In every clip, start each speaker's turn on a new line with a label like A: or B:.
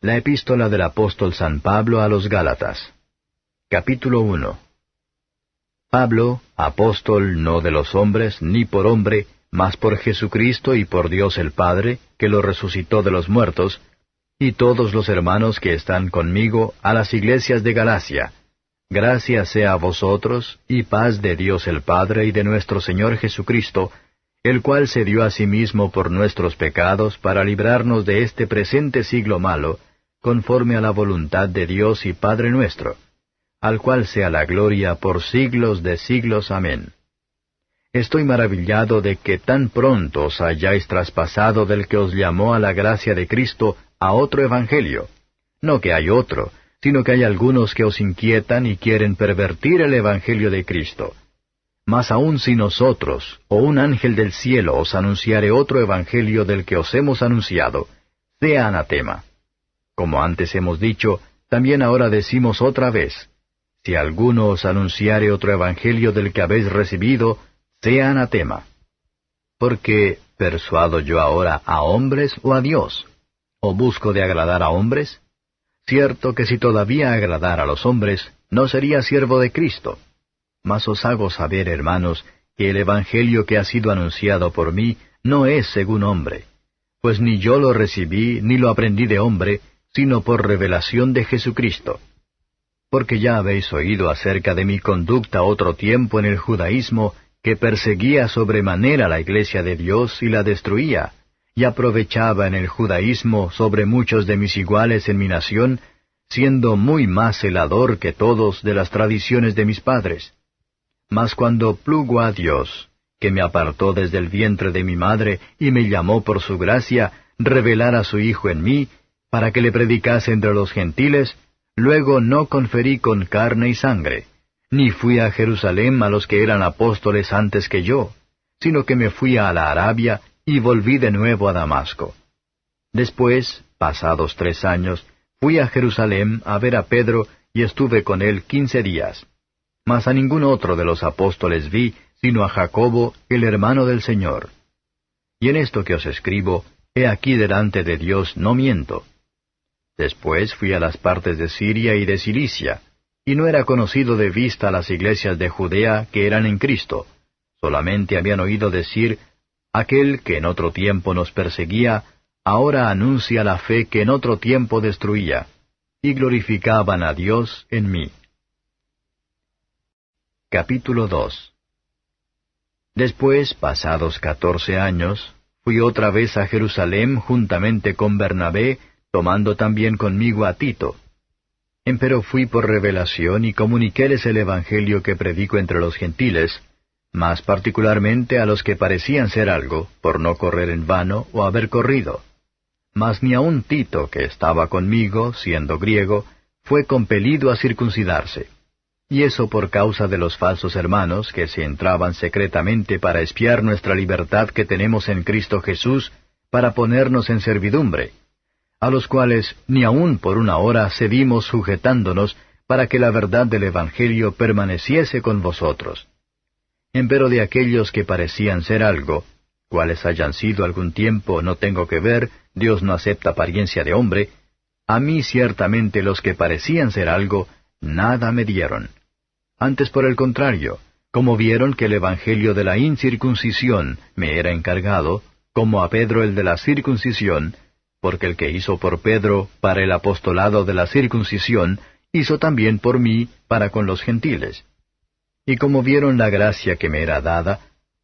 A: La epístola del apóstol San Pablo a los Gálatas. Capítulo 1. Pablo, apóstol no de los hombres, ni por hombre, mas por Jesucristo y por Dios el Padre, que lo resucitó de los muertos, y todos los hermanos que están conmigo a las iglesias de Galacia. Gracia sea a vosotros, y paz de Dios el Padre y de nuestro Señor Jesucristo, el cual se dio a sí mismo por nuestros pecados para librarnos de este presente siglo malo, conforme a la voluntad de Dios y Padre nuestro, al cual sea la gloria por siglos de siglos. Amén. Estoy maravillado de que tan pronto os hayáis traspasado del que os llamó a la gracia de Cristo a otro evangelio. No que hay otro, sino que hay algunos que os inquietan y quieren pervertir el evangelio de Cristo. Mas aun si nosotros, o un ángel del cielo, os anunciare otro evangelio del que os hemos anunciado, sea anatema. Como antes hemos dicho, también ahora decimos otra vez, si alguno os anunciare otro evangelio del que habéis recibido, sea anatema. Porque, ¿persuado yo ahora a hombres o a Dios? ¿O busco de agradar a hombres? Cierto que si todavía agradara a los hombres, no sería siervo de Cristo. Mas os hago saber, hermanos, que el evangelio que ha sido anunciado por mí no es según hombre, pues ni yo lo recibí ni lo aprendí de hombre, sino por revelación de Jesucristo. Porque ya habéis oído acerca de mi conducta otro tiempo en el judaísmo, que perseguía sobremanera la iglesia de Dios y la destruía, y aprovechaba en el judaísmo sobre muchos de mis iguales en mi nación, siendo muy más celador que todos de las tradiciones de mis padres. Mas cuando plugo a Dios, que me apartó desde el vientre de mi madre y me llamó por su gracia, revelar a su Hijo en mí, para que le predicase entre los gentiles, luego no conferí con carne y sangre, ni fui a Jerusalén a los que eran apóstoles antes que yo, sino que me fui a la Arabia y volví de nuevo a Damasco. Después, pasados 3 años, fui a Jerusalén a ver a Pedro y estuve con él 15 días. Mas a ningún otro de los apóstoles vi, sino a Jacobo, el hermano del Señor. Y en esto que os escribo, he aquí delante de Dios no miento. Después fui a las partes de Siria y de Cilicia, y no era conocido de vista las iglesias de Judea que eran en Cristo, solamente habían oído decir, aquel que en otro tiempo nos perseguía, ahora anuncia la fe que en otro tiempo destruía, y glorificaban a Dios en mí. Capítulo 2. Después, pasados 14 años, fui otra vez a Jerusalén juntamente con Bernabé, tomando también conmigo a Tito. Empero fui por revelación y comuniquéles el evangelio que predico entre los gentiles, más particularmente a los que parecían ser algo, por no correr en vano o haber corrido. Mas ni aun Tito, que estaba conmigo, siendo griego, fue compelido a circuncidarse. Y eso por causa de los falsos hermanos que se entraban secretamente para espiar nuestra libertad que tenemos en Cristo Jesús, para ponernos en servidumbre, a los cuales ni aun por una hora cedimos sujetándonos para que la verdad del Evangelio permaneciese con vosotros. Empero de aquellos que parecían ser algo, cuales hayan sido algún tiempo no tengo que ver, Dios no acepta apariencia de hombre, a mí ciertamente los que parecían ser algo, nada me dieron. Antes por el contrario, como vieron que el evangelio de la incircuncisión me era encargado, como a Pedro el de la circuncisión, porque el que hizo por Pedro para el apostolado de la circuncisión, hizo también por mí para con los gentiles. Y como vieron la gracia que me era dada,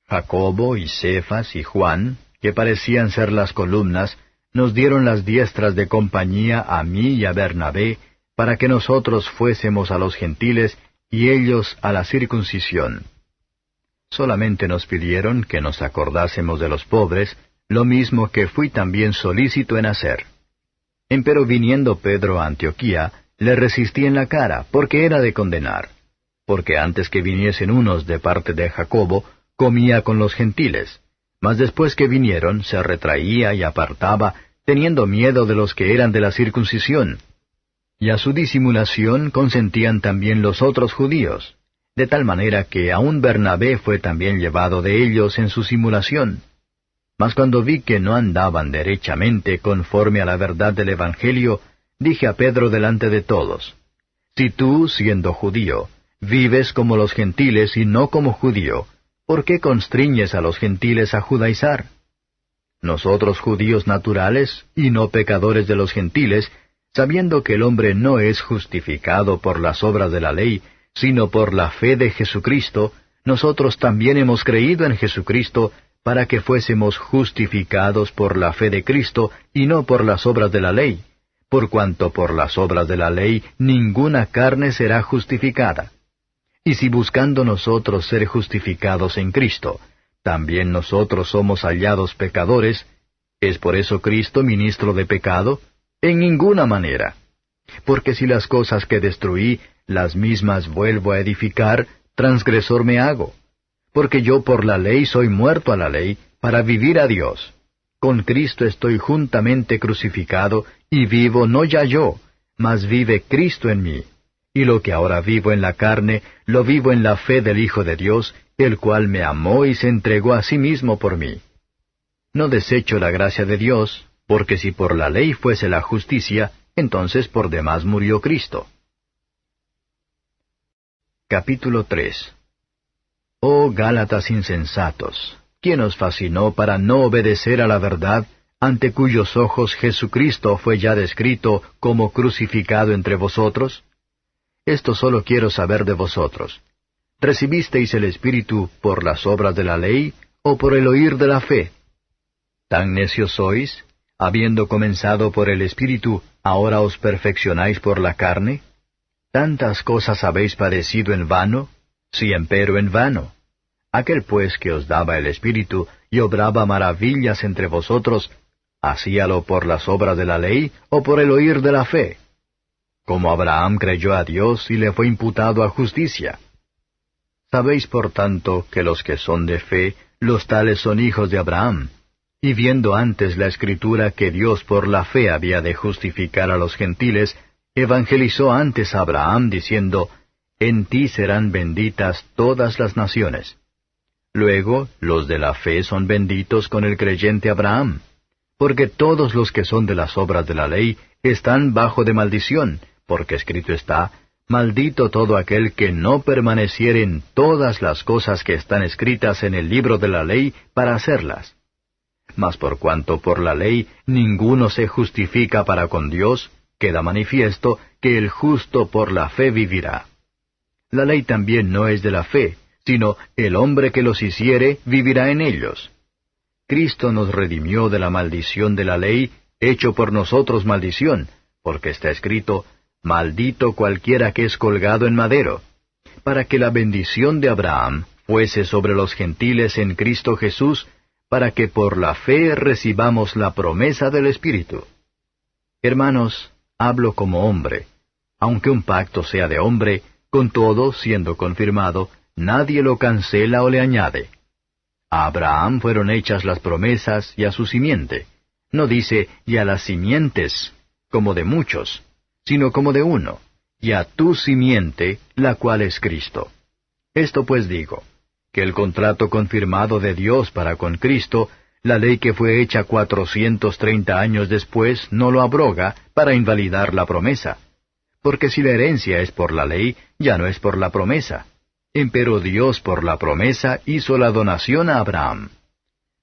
A: Jacobo y Cefas y Juan, que parecían ser las columnas, nos dieron las diestras de compañía a mí y a Bernabé, para que nosotros fuésemos a los gentiles y ellos a la circuncisión. Solamente nos pidieron que nos acordásemos de los pobres, lo mismo que fui también solícito en hacer. Empero viniendo Pedro a Antioquía, le resistí en la cara, porque era de condenar. Porque antes que viniesen unos de parte de Jacobo, comía con los gentiles, mas después que vinieron se retraía y apartaba, teniendo miedo de los que eran de la circuncisión. Y a su disimulación consentían también los otros judíos, de tal manera que aun Bernabé fue también llevado de ellos en su simulación. Mas cuando vi que no andaban derechamente conforme a la verdad del Evangelio, dije a Pedro delante de todos, si tú, siendo judío, vives como los gentiles y no como judío, ¿por qué constriñes a los gentiles a judaizar? Nosotros judíos naturales, y no pecadores de los gentiles, sabiendo que el hombre no es justificado por las obras de la ley, sino por la fe de Jesucristo, nosotros también hemos creído en Jesucristo, para que fuésemos justificados por la fe de Cristo, y no por las obras de la ley, por cuanto por las obras de la ley ninguna carne será justificada. Y si buscando nosotros ser justificados en Cristo, también nosotros somos hallados pecadores, ¿es por eso Cristo ministro de pecado? En ninguna manera. Porque si las cosas que destruí, las mismas vuelvo a edificar, transgresor me hago. Porque yo por la ley soy muerto a la ley, para vivir a Dios. Con Cristo estoy juntamente crucificado, y vivo no ya yo, mas vive Cristo en mí. Y lo que ahora vivo en la carne, lo vivo en la fe del Hijo de Dios, el cual me amó y se entregó a sí mismo por mí. No desecho la gracia de Dios, porque si por la ley fuese la justicia, entonces por demás murió Cristo. Capítulo 3. Oh Gálatas insensatos, ¿quién os fascinó para no obedecer a la verdad, ante cuyos ojos Jesucristo fue ya descrito como crucificado entre vosotros? Esto solo quiero saber de vosotros. ¿Recibisteis el Espíritu por las obras de la ley, o por el oír de la fe? ¿Tan necios sois? Habiendo comenzado por el Espíritu, ¿ahora os perfeccionáis por la carne? ¿Tantas cosas habéis padecido en vano? Si empero en vano. Aquel pues que os daba el Espíritu, y obraba maravillas entre vosotros, ¿hacíalo por las obras de la ley, o por el oír de la fe? Como Abraham creyó a Dios, y le fue imputado a justicia. Sabéis por tanto que los que son de fe, los tales son hijos de Abraham. Y viendo antes la Escritura que Dios por la fe había de justificar a los gentiles, evangelizó antes a Abraham, diciendo, en ti serán benditas todas las naciones. Luego, los de la fe son benditos con el creyente Abraham, porque todos los que son de las obras de la ley están bajo de maldición, porque escrito está, maldito todo aquel que no permaneciere en todas las cosas que están escritas en el libro de la ley para hacerlas. Mas por cuanto por la ley ninguno se justifica para con Dios, queda manifiesto que el justo por la fe vivirá. La ley también no es de la fe, sino el hombre que los hiciere vivirá en ellos. Cristo nos redimió de la maldición de la ley, hecho por nosotros maldición, porque está escrito, maldito cualquiera que es colgado en madero, para que la bendición de Abraham fuese sobre los gentiles en Cristo Jesús, para que por la fe recibamos la promesa del Espíritu. Hermanos, hablo como hombre. Aunque un pacto sea de hombre, con todo, siendo confirmado, nadie lo cancela o le añade. A Abraham fueron hechas las promesas y a su simiente. No dice, y a las simientes, como de muchos, sino como de uno, y a tu simiente, la cual es Cristo. Esto pues digo, que el contrato confirmado de Dios para con Cristo, la ley que fue hecha 430 años después, no lo abroga para invalidar la promesa. Porque si la herencia es por la ley, ya no es por la promesa. Empero Dios por la promesa hizo la donación a Abraham.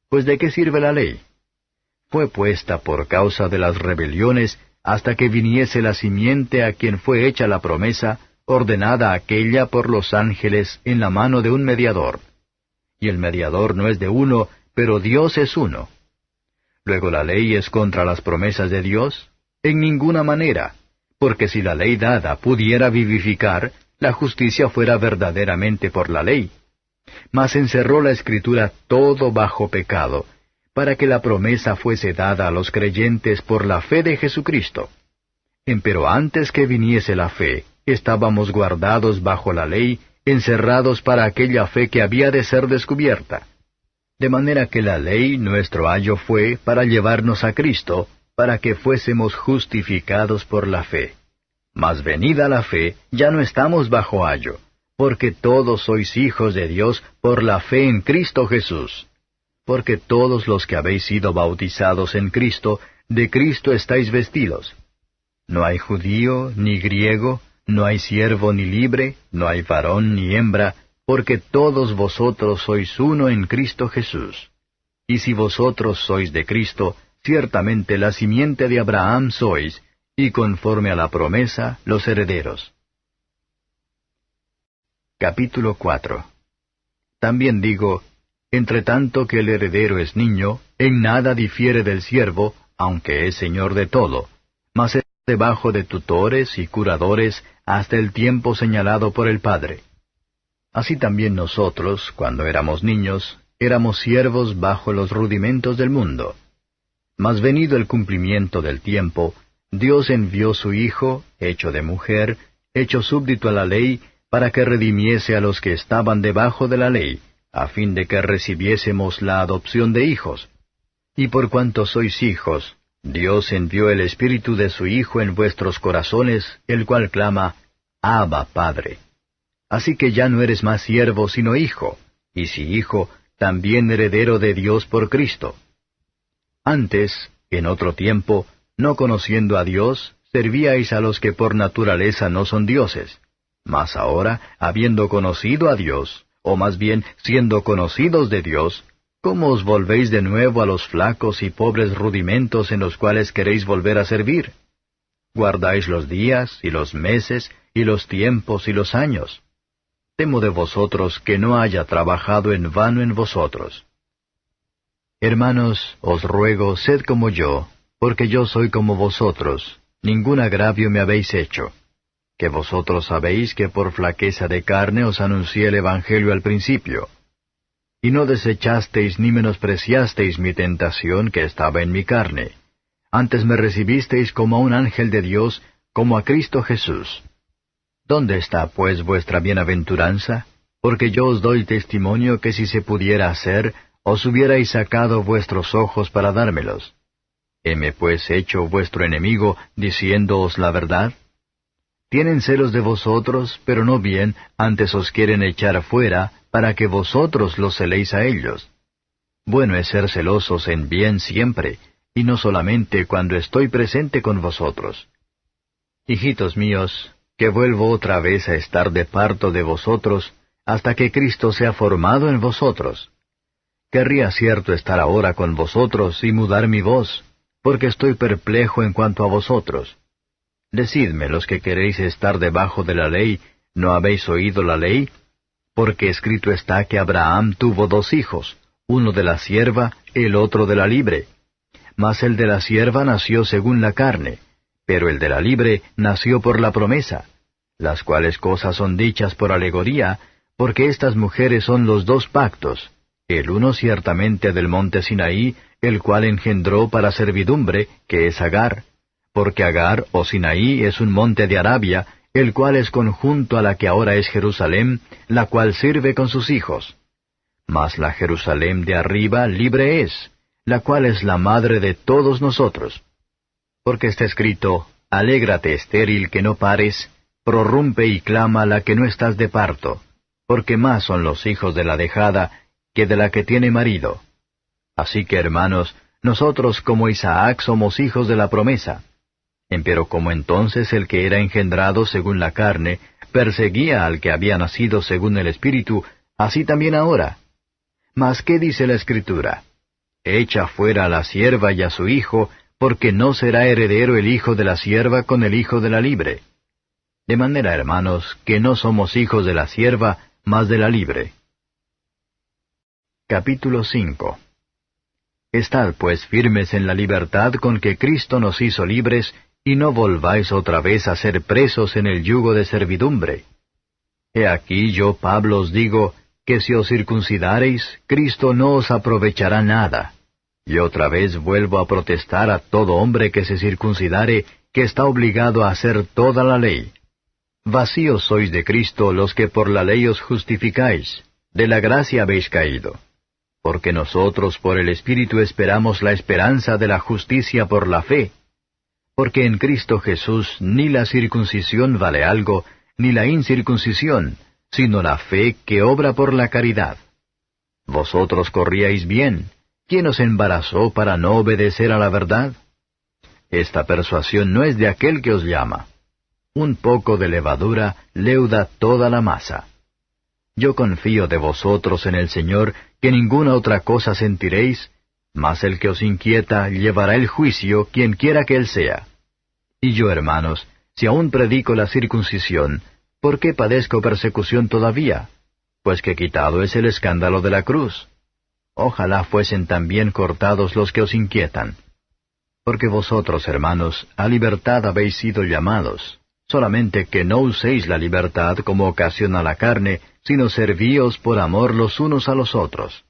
A: Pues ¿de qué sirve la ley? Fue puesta por causa de las rebeliones, hasta que viniese la simiente a quien fue hecha la promesa, ordenada aquella por los ángeles en la mano de un mediador. Y el mediador no es de uno, pero Dios es uno. Luego la ley es contra las promesas de Dios, en ninguna manera, porque si la ley dada pudiera vivificar, la justicia fuera verdaderamente por la ley. Mas encerró la Escritura todo bajo pecado, para que la promesa fuese dada a los creyentes por la fe de Jesucristo. Empero antes que viniese la fe, estábamos guardados bajo la ley, encerrados para aquella fe que había de ser descubierta. De manera que la ley nuestro ayo fue para llevarnos a Cristo, para que fuésemos justificados por la fe. Mas venida la fe, ya no estamos bajo ayo, porque todos sois hijos de Dios por la fe en Cristo Jesús. Porque todos los que habéis sido bautizados en Cristo, de Cristo estáis vestidos. No hay judío ni griego, no hay siervo ni libre, no hay varón ni hembra, porque todos vosotros sois uno en Cristo Jesús. Y si vosotros sois de Cristo, ciertamente la simiente de Abraham sois, y conforme a la promesa, los herederos. Capítulo 4. También digo, entre tanto que el heredero es niño, en nada difiere del siervo, aunque es señor de todo, mas es debajo de tutores y curadores hasta el tiempo señalado por el Padre. Así también nosotros, cuando éramos niños, éramos siervos bajo los rudimentos del mundo. Mas venido el cumplimiento del tiempo, Dios envió su Hijo, hecho de mujer, hecho súbdito a la ley, para que redimiese a los que estaban debajo de la ley, a fin de que recibiésemos la adopción de hijos. Y por cuanto sois hijos, Dios envió el Espíritu de su Hijo en vuestros corazones, el cual clama, Abba, Padre. Así que ya no eres más siervo sino hijo, y si hijo, también heredero de Dios por Cristo. Antes, en otro tiempo, no conociendo a Dios, servíais a los que por naturaleza no son dioses. Mas ahora, habiendo conocido a Dios, o más bien siendo conocidos de Dios, ¿cómo os volvéis de nuevo a los flacos y pobres rudimentos en los cuales queréis volver a servir? Guardáis los días, y los meses, y los tiempos, y los años. Temo de vosotros que no haya trabajado en vano en vosotros. Hermanos, os ruego, sed como yo, porque yo soy como vosotros, ningún agravio me habéis hecho. Que vosotros sabéis que por flaqueza de carne os anuncié el Evangelio al principio. Y no desechasteis ni menospreciasteis mi tentación que estaba en mi carne. Antes me recibisteis como a un ángel de Dios, como a Cristo Jesús. ¿Dónde está, pues, vuestra bienaventuranza? Porque yo os doy testimonio que si se pudiera hacer, os hubierais sacado vuestros ojos para dármelos. ¿Heme pues hecho vuestro enemigo, diciéndoos la verdad? Tienen celos de vosotros, pero no bien, antes os quieren echar fuera, para que vosotros los celéis a ellos. Bueno es ser celosos en bien siempre, y no solamente cuando estoy presente con vosotros. Hijitos míos, que vuelvo otra vez a estar de parto de vosotros, hasta que Cristo sea formado en vosotros. Querría cierto estar ahora con vosotros y mudar mi voz, porque estoy perplejo en cuanto a vosotros. Decidme, los que queréis estar debajo de la ley, ¿no habéis oído la ley? Porque escrito está que Abraham tuvo 2 hijos, uno de la sierva, el otro de la libre. Mas el de la sierva nació según la carne, pero el de la libre nació por la promesa, las cuales cosas son dichas por alegoría, porque estas mujeres son los 2 pactos, el uno ciertamente del monte Sinaí, el cual engendró para servidumbre, que es Agar, porque Agar o Sinaí es un monte de Arabia, el cual es conjunto a la que ahora es Jerusalén, la cual sirve con sus hijos. Mas la Jerusalén de arriba libre es, la cual es la madre de todos nosotros. Porque está escrito, Alégrate estéril que no pares, prorrumpe y clama la que no estás de parto, porque más son los hijos de la dejada que de la que tiene marido. Así que, hermanos, nosotros como Isaac somos hijos de la promesa. Empero como entonces el que era engendrado según la carne, perseguía al que había nacido según el Espíritu, así también ahora. Mas ¿qué dice la Escritura? Echa fuera a la sierva y a su hijo, porque no será heredero el hijo de la sierva con el hijo de la libre. De manera, hermanos, que no somos hijos de la sierva, mas de la libre. Capítulo 5. Estad pues firmes en la libertad con que Cristo nos hizo libres, y no volváis otra vez a ser presos en el yugo de servidumbre. He aquí yo, Pablo, os digo, que si os circuncidareis, Cristo no os aprovechará nada. Y otra vez vuelvo a protestar a todo hombre que se circuncidare, que está obligado a hacer toda la ley. Vacíos sois de Cristo los que por la ley os justificáis, de la gracia habéis caído. Porque nosotros por el Espíritu esperamos la esperanza de la justicia por la fe. Porque en Cristo Jesús ni la circuncisión vale algo, ni la incircuncisión, sino la fe que obra por la caridad. Vosotros corríais bien. ¿Quién os embarazó para no obedecer a la verdad? esta persuasión no es de aquel que os llama. Un poco de levadura leuda toda la masa. Yo confío de vosotros en el Señor que ninguna otra cosa sentiréis, mas el que os inquieta llevará el juicio quien quiera que él sea. Y yo, hermanos, si aún predico la circuncisión, ¿por qué padezco persecución todavía? Pues que quitado es el escándalo de la cruz. Ojalá fuesen también cortados los que os inquietan. Porque vosotros, hermanos, a libertad habéis sido llamados, solamente que no uséis la libertad como ocasión a la carne, sino servíos por amor los unos a los otros.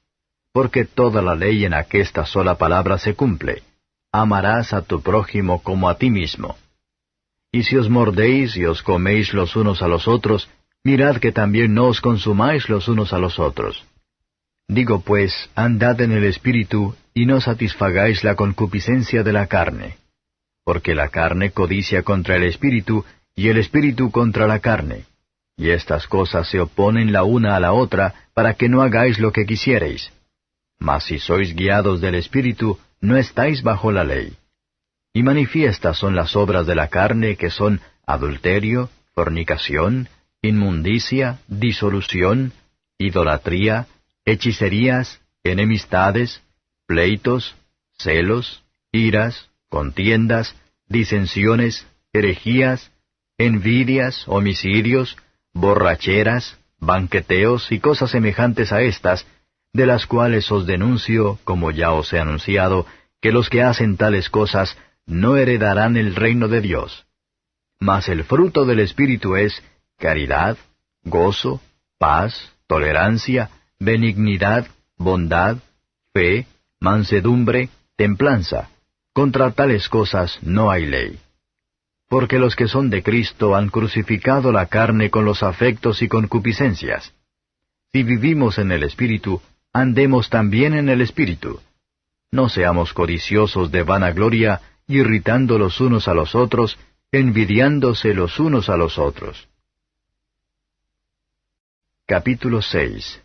A: Porque toda la ley en aquesta sola palabra se cumple: amarás a tu prójimo como a ti mismo. Y si os mordéis y os coméis los unos a los otros, mirad que también no os consumáis los unos a los otros. Digo pues, andad en el Espíritu, y no satisfagáis la concupiscencia de la carne. Porque la carne codicia contra el Espíritu, y el Espíritu contra la carne. Y estas cosas se oponen la una a la otra, para que no hagáis lo que quisiereis. Mas si sois guiados del Espíritu, no estáis bajo la ley. Y manifiestas son las obras de la carne, que son adulterio, fornicación, inmundicia, disolución, idolatría, hechicerías, enemistades, pleitos, celos, iras, contiendas, disensiones, herejías, envidias, homicidios, borracheras, banqueteos y cosas semejantes a estas, de las cuales os denuncio, como ya os he anunciado, que los que hacen tales cosas no heredarán el reino de Dios. Mas el fruto del Espíritu es caridad, gozo, paz, tolerancia, benignidad, bondad, fe, mansedumbre, templanza. Contra tales cosas no hay ley. Porque los que son de Cristo han crucificado la carne con los afectos y concupiscencias. Si vivimos en el Espíritu, andemos también en el Espíritu. No seamos codiciosos de vanagloria, irritando los unos a los otros, envidiándose los unos a los otros. Capítulo 6.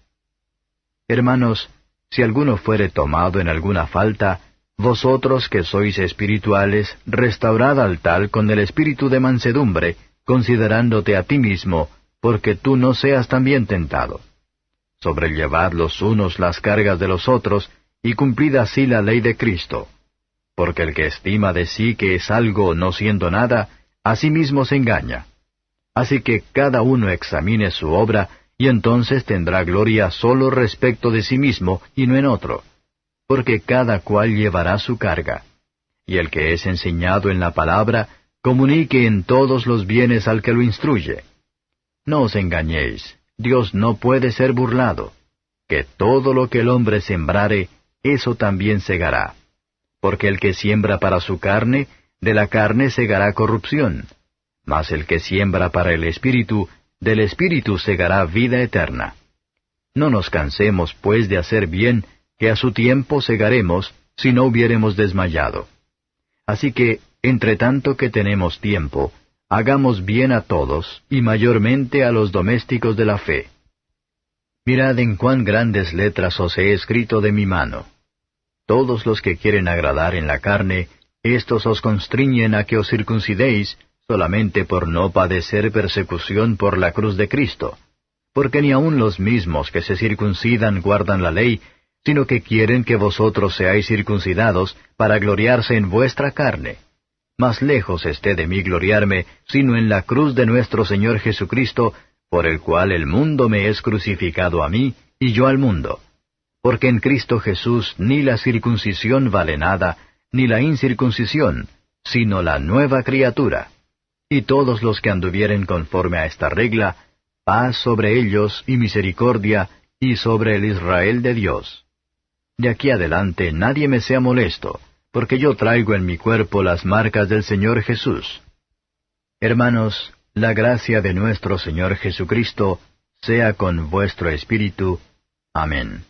A: Hermanos, si alguno fuere tomado en alguna falta, vosotros que sois espirituales, restaurad al tal con el espíritu de mansedumbre, considerándote a ti mismo, porque tú no seas también tentado. Sobrellevad los unos las cargas de los otros, y cumplid así la ley de Cristo. Porque el que estima de sí que es algo no siendo nada, a sí mismo se engaña. Así que cada uno examine su obra, y entonces tendrá gloria solo respecto de sí mismo, y no en otro. Porque cada cual llevará su carga. Y el que es enseñado en la palabra, comunique en todos los bienes al que lo instruye. No os engañéis, Dios no puede ser burlado, que todo lo que el hombre sembrare, eso también segará. Porque el que siembra para su carne, de la carne segará corrupción. Mas el que siembra para el Espíritu, del Espíritu segará vida eterna. No nos cansemos, pues, de hacer bien, que a su tiempo segaremos, si no hubiéremos desmayado. Así que, entre tanto que tenemos tiempo, hagamos bien a todos, y mayormente a los domésticos de la fe. Mirad en cuán grandes letras os he escrito de mi mano. Todos los que quieren agradar en la carne, éstos os constriñen a que os circuncidéis, solamente por no padecer persecución por la cruz de Cristo. Porque ni aun los mismos que se circuncidan guardan la ley, sino que quieren que vosotros seáis circuncidados para gloriarse en vuestra carne. Mas lejos esté de mí gloriarme, sino en la cruz de nuestro Señor Jesucristo, por el cual el mundo me es crucificado a mí, y yo al mundo. Porque en Cristo Jesús ni la circuncisión vale nada, ni la incircuncisión, sino la nueva criatura. Y todos los que anduvieren conforme a esta regla, paz sobre ellos y misericordia, y sobre el Israel de Dios. De aquí adelante nadie me sea molesto, porque yo traigo en mi cuerpo las marcas del Señor Jesús. Hermanos, la gracia de nuestro Señor Jesucristo sea con vuestro espíritu. Amén.